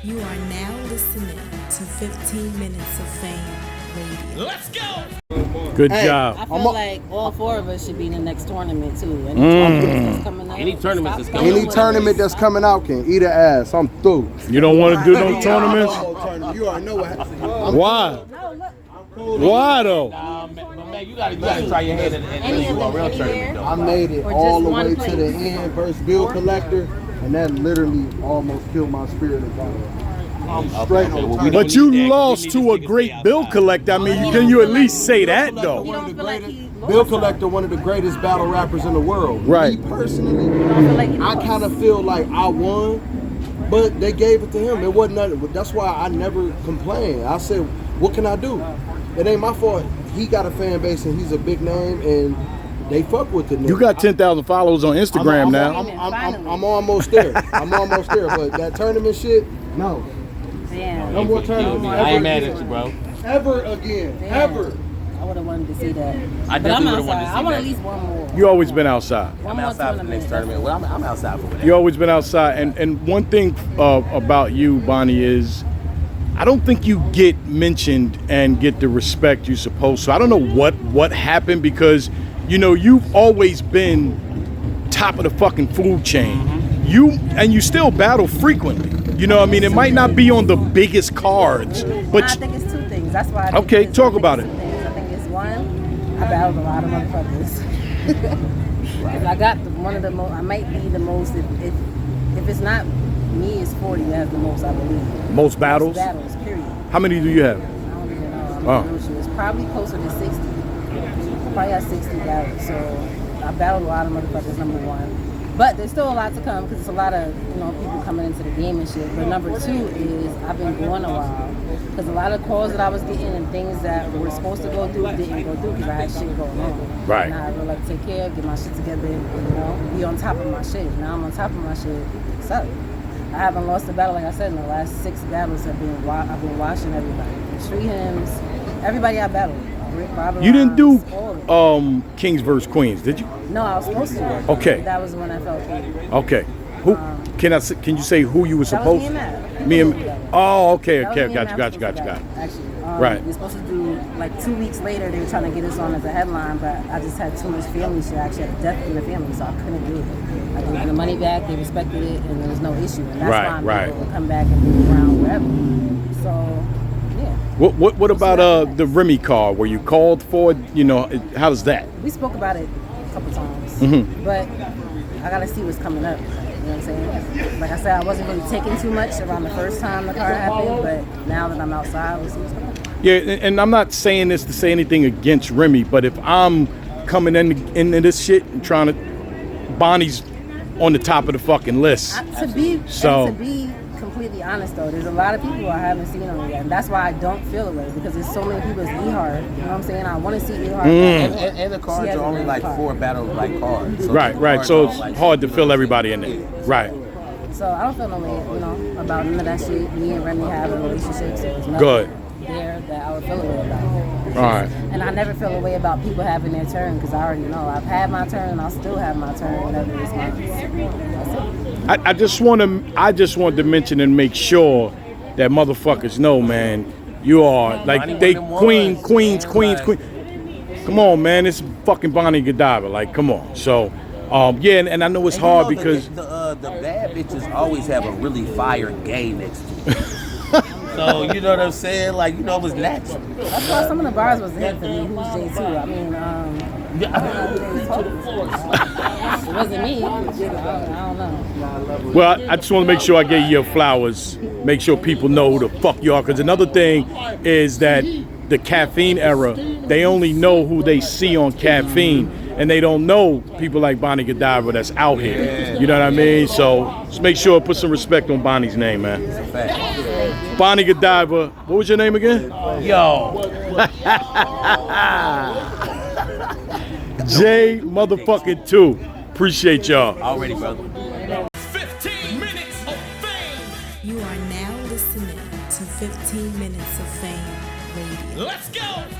You are now listening to 15 Minutes of Fame Radio. Let's go! Good job. I feel like all four of us should be in the next tournament too. Any tournament that's coming out. Any tournament that's coming out can eat an ass. I'm through. You don't want to do no tournaments? You already know what happens. Why? Why though? Man, you gotta try your hand and do a real tournament though. I made it all the way to the end versus bill collector, and that literally almost killed my spirit of God. I'm straight on time. But you lost to a great bill collector. I mean, can you at least say that though? Bill Collector, one of the greatest battle rappers in the world. Right. Me personally, I kind of feel like I won, but they gave it to him. It wasn't nothing. That's why I never complained. I said, what can I do? It ain't my fault. He got a fan base and he's a big name and they fuck with the nigga. You got 10,000 followers on Instagram now. I'm almost there. I'm almost there. But that tournament shit, no. Damn. No more tournaments. I ain't mad at you, bro. Ever again. Damn. Ever. I would have wanted to see that. I But I'm definitely would've wanted outside. to see I want that. at least one more. You always been outside. I'm outside for the next tournament. Well, I'm outside for whatever. You always been outside. And one thing about you, Bonnie, is I don't think you get mentioned and get the respect you're supposed to. I don't know what happened because, you know, you've always been top of the fucking food chain. You still battle frequently. You know what I mean? It might not be on the biggest cards, but I think it's two things. That's why. Okay, talk about it. I think it's one. I battled a lot of motherfuckers. I got one of the most. I might be the most. If it's not me, it's 40 that has the most. I believe. most battles. Most battles. Period. How many do you have? I don't even know. I'm not sure. It's probably closer to 60. Probably got 60 battles. So I battled a lot of motherfuckers. Number one. But there's still a lot to come because it's a lot of people coming into the game and shit. But number two is I've been going a while because a lot of calls that I was getting and things that were supposed to go through didn't go through because I had shit going on. Right. And I really like take care, get my shit together, be on top of my shit. Now I'm on top of my shit. What's up? I haven't lost a battle, like I said, in the last 6 battles I've been watching everybody. Street Hymns, everybody I battled. You didn't do Kings vs. Queens, did you? No, I was supposed to. Okay. That was the one I felt through. Okay. Who can you say who you were supposed to? Me and Oh, okay. Got you. Actually, Right. we were supposed to do like 2 weeks later. They were trying to get us on as a headline, but I just had too much family shit. I actually had a death in the family, so I couldn't do it. I gave the money back. They respected it, and there was no issue. And that's why I'm able to come back and move around wherever. So. What about the Remy card where you called for it? You know, how does that? We spoke about it a couple times, but I gotta see what's coming up. You know what I'm saying? Like I said, I wasn't really taking too much around the first time the card happened, but now that I'm outside, we'll see what's coming up. Yeah, and I'm not saying this to say anything against Remy, but if I'm coming into this shit and trying to, Bonnie's on the top of the fucking list. To be completely honest though, there's a lot of people I haven't seen on yet, and that's why I don't feel it because there's so many people. It's E-Hard, you know what I'm saying? I want to see E-Hard. And the cards are only like 4 battle like cards. So right. So it's hard to fill everybody in there. Right. So I don't feel no way, about none of that shit. Me and Remy have a relationship, so there's nothing Good. there that I would feel a way about. All right. And I never feel a way about people having their turn because I already know I've had my turn and I'll still have my turn whenever it's mine. That's it. I just wanted to mention and make sure that motherfuckers know, man, you are like they queens. Come on, man, it's fucking Bonnie Godiva. Like, come on. So, and I know it's hard because the bad bitches always have a really fire gay next to them. So you know what I'm saying? Like, it was natural. That's why some of the bars was hit for me. Who's J2? I mean, it wasn't me. I don't know. Well, I just want to make sure I get your flowers. Make sure people know who the fuck you are. Because another thing is that the caffeine era, they only know who they see on caffeine. And they don't know people like Bonnie Godiva that's out here. You know what I mean? So just make sure, put some respect on Bonnie's name, man. Bonnie Godiva. What was your name again? Yo. J motherfucking 2. Appreciate y'all. Already, brother. 15 Minutes of Fame. You are now listening to 15 Minutes of Fame Radio. Let's go.